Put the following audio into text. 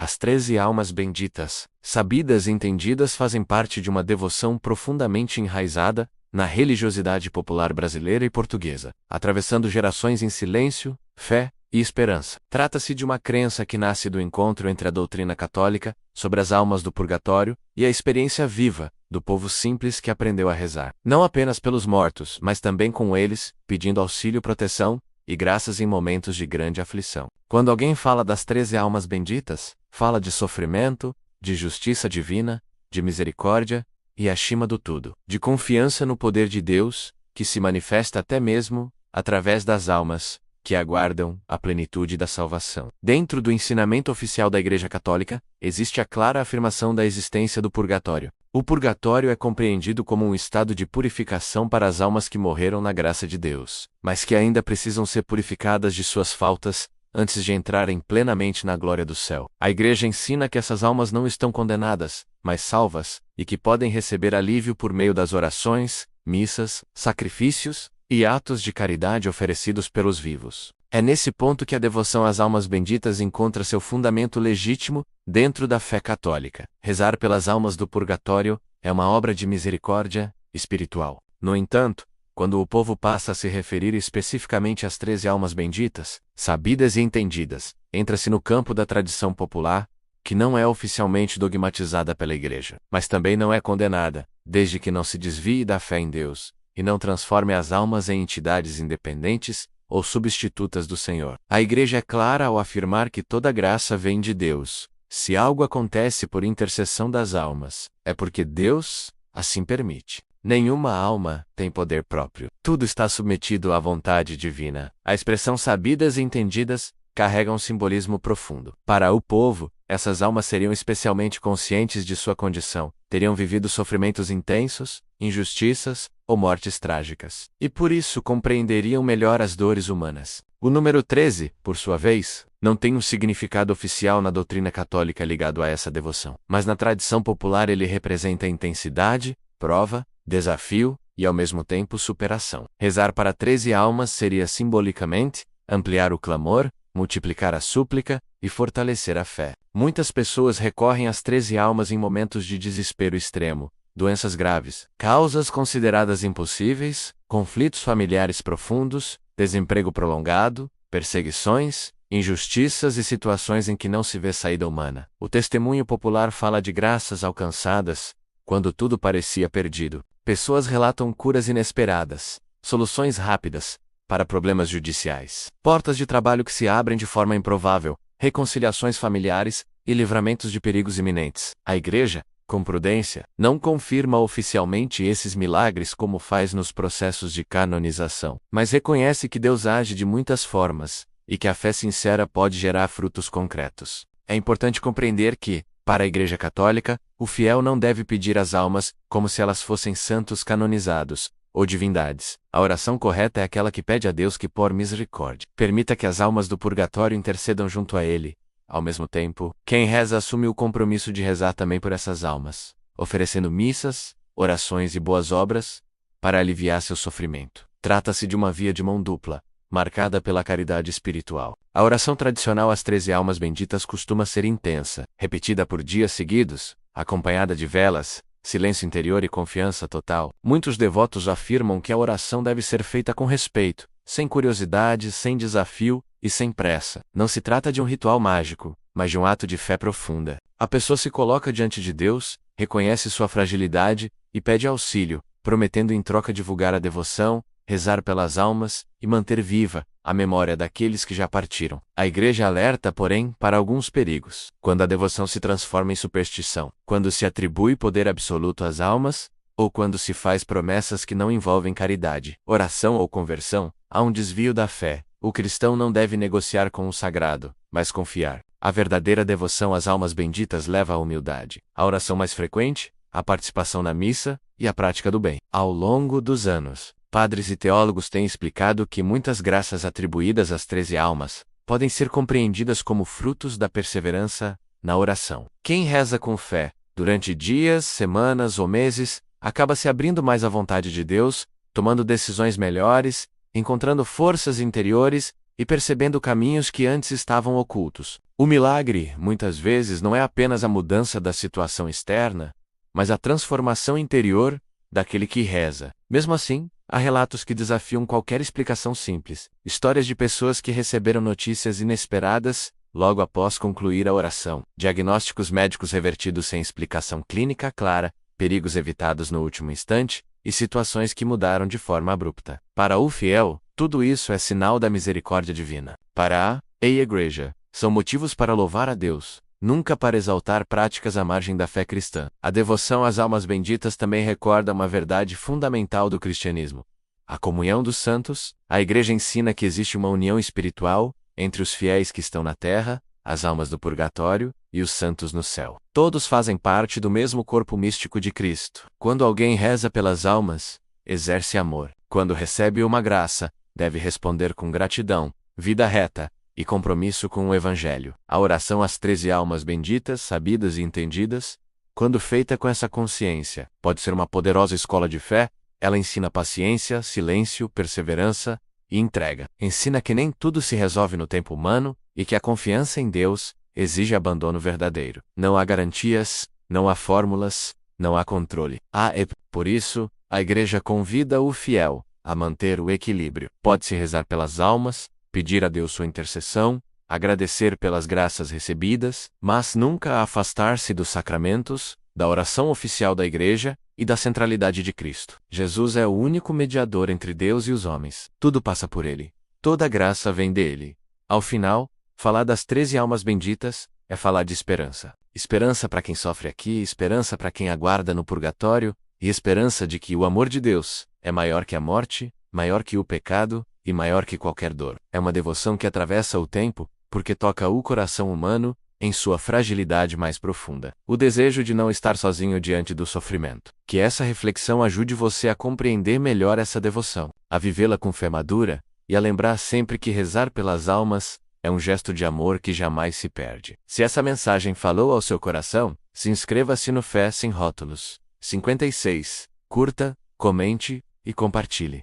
As 13 almas benditas, sabidas e entendidas, fazem parte de uma devoção profundamente enraizada na religiosidade popular brasileira e portuguesa, atravessando gerações em silêncio, fé e esperança. Trata-se de uma crença que nasce do encontro entre a doutrina católica sobre as almas do purgatório e a experiência viva do povo simples que aprendeu a rezar, não apenas pelos mortos, mas também com eles, pedindo auxílio, proteção e graças em momentos de grande aflição. Quando alguém fala das 13 almas benditas, fala de sofrimento, de justiça divina, de misericórdia e, acima do tudo, de confiança no poder de Deus, que se manifesta até mesmo através das almas que aguardam a plenitude da salvação. Dentro do ensinamento oficial da Igreja Católica, existe a clara afirmação da existência do purgatório. O purgatório é compreendido como um estado de purificação para as almas que morreram na graça de Deus, mas que ainda precisam ser purificadas de suas faltas antes de entrarem plenamente na glória do céu. A Igreja ensina que essas almas não estão condenadas, mas salvas, e que podem receber alívio por meio das orações, missas, sacrifícios e atos de caridade oferecidos pelos vivos. É nesse ponto que a devoção às almas benditas encontra seu fundamento legítimo dentro da fé católica. Rezar pelas almas do purgatório é uma obra de misericórdia espiritual. No entanto, quando o povo passa a se referir especificamente às 13 almas benditas, sabidas e entendidas, entra-se no campo da tradição popular, que não é oficialmente dogmatizada pela Igreja, mas também não é condenada, desde que não se desvie da fé em Deus e não transforme as almas em entidades independentes ou substitutas do Senhor. A Igreja é clara ao afirmar que toda graça vem de Deus. Se algo acontece por intercessão das almas, é porque Deus assim permite. Nenhuma alma tem poder próprio. Tudo está submetido à vontade divina. A expressão sabidas e entendidas carrega um simbolismo profundo. Para o povo, essas almas seriam especialmente conscientes de sua condição, teriam vivido sofrimentos intensos, injustiças ou mortes trágicas, e por isso compreenderiam melhor as dores humanas. O número 13, por sua vez, não tem um significado oficial na doutrina católica ligado a essa devoção, mas na tradição popular ele representa intensidade, prova, desafio e, ao mesmo tempo, superação. Rezar para 13 almas seria simbolicamente ampliar o clamor, multiplicar a súplica e fortalecer a fé. Muitas pessoas recorrem às 13 almas em momentos de desespero extremo, doenças graves, causas consideradas impossíveis, conflitos familiares profundos, desemprego prolongado, perseguições, injustiças e situações em que não se vê saída humana. O testemunho popular fala de graças alcançadas, quando tudo parecia perdido. Pessoas relatam curas inesperadas, soluções rápidas para problemas judiciais, portas de trabalho que se abrem de forma improvável, reconciliações familiares e livramentos de perigos iminentes. A Igreja, com prudência, não confirma oficialmente esses milagres como faz nos processos de canonização, mas reconhece que Deus age de muitas formas e que a fé sincera pode gerar frutos concretos. É importante compreender que, para a Igreja Católica, o fiel não deve pedir às almas como se elas fossem santos canonizados ou divindades. A oração correta é aquela que pede a Deus que, por misericórdia, permita que as almas do purgatório intercedam junto a Ele. Ao mesmo tempo, quem reza assume o compromisso de rezar também por essas almas, oferecendo missas, orações e boas obras para aliviar seu sofrimento. Trata-se de uma via de mão dupla, marcada pela caridade espiritual. A oração tradicional às 13 almas benditas costuma ser intensa, repetida por dias seguidos, acompanhada de velas, silêncio interior e confiança total. Muitos devotos afirmam que a oração deve ser feita com respeito, sem curiosidade, sem desafio e sem pressa. Não se trata de um ritual mágico, mas de um ato de fé profunda. A pessoa se coloca diante de Deus, reconhece sua fragilidade e pede auxílio, prometendo em troca divulgar a devoção, rezar pelas almas e manter viva a memória daqueles que já partiram. A Igreja alerta, porém, para alguns perigos. Quando a devoção se transforma em superstição, quando se atribui poder absoluto às almas, ou quando se faz promessas que não envolvem caridade, oração ou conversão, há um desvio da fé. O cristão não deve negociar com o sagrado, mas confiar. A verdadeira devoção às almas benditas leva à humildade, à oração mais frequente, à participação na missa e à prática do bem. Ao longo dos anos, padres e teólogos têm explicado que muitas graças atribuídas às 13 almas podem ser compreendidas como frutos da perseverança na oração. Quem reza com fé, durante dias, semanas ou meses, acaba se abrindo mais à vontade de Deus, tomando decisões melhores, encontrando forças interiores e percebendo caminhos que antes estavam ocultos. O milagre, muitas vezes, não é apenas a mudança da situação externa, mas a transformação interior daquele que reza. Mesmo assim, há relatos que desafiam qualquer explicação simples. Histórias de pessoas que receberam notícias inesperadas logo após concluir a oração. Diagnósticos médicos revertidos sem explicação clínica clara, perigos evitados no último instante e situações que mudaram de forma abrupta. Para o fiel, tudo isso é sinal da misericórdia divina. Para a igreja, são motivos para louvar a Deus, nunca para exaltar práticas à margem da fé cristã. A devoção às almas benditas também recorda uma verdade fundamental do cristianismo. A comunhão dos santos, a igreja ensina que existe uma união espiritual entre os fiéis que estão na terra, as almas do purgatório e os santos no céu. Todos fazem parte do mesmo corpo místico de Cristo. Quando alguém reza pelas almas, exerce amor. Quando recebe uma graça, deve responder com gratidão, vida reta e compromisso com o Evangelho. A oração às 13 almas benditas, sabidas e entendidas, quando feita com essa consciência, pode ser uma poderosa escola de fé. Ela ensina paciência, silêncio, perseverança e entrega. Ensina que nem tudo se resolve no tempo humano e que a confiança em Deus exige abandono verdadeiro. Não há garantias, não há fórmulas, não há controle. Por isso, a Igreja convida o fiel a manter o equilíbrio. Pode-se rezar pelas almas, pedir a Deus sua intercessão, agradecer pelas graças recebidas, mas nunca afastar-se dos sacramentos, da oração oficial da Igreja e da centralidade de Cristo. Jesus é o único mediador entre Deus e os homens. Tudo passa por ele. Toda graça vem dele. Ao final, falar das 13 almas benditas é falar de esperança. Esperança para quem sofre aqui, esperança para quem aguarda no purgatório, e esperança de que o amor de Deus é maior que a morte, maior que o pecado e maior que qualquer dor. É uma devoção que atravessa o tempo, porque toca o coração humano em sua fragilidade mais profunda. O desejo de não estar sozinho diante do sofrimento. Que essa reflexão ajude você a compreender melhor essa devoção, a vivê-la com fé madura e a lembrar sempre que rezar pelas almas é um gesto de amor que jamais se perde. Se essa mensagem falou ao seu coração, se inscreva-se no Fé Sem Rótulos. 56. Curta, comente e compartilhe.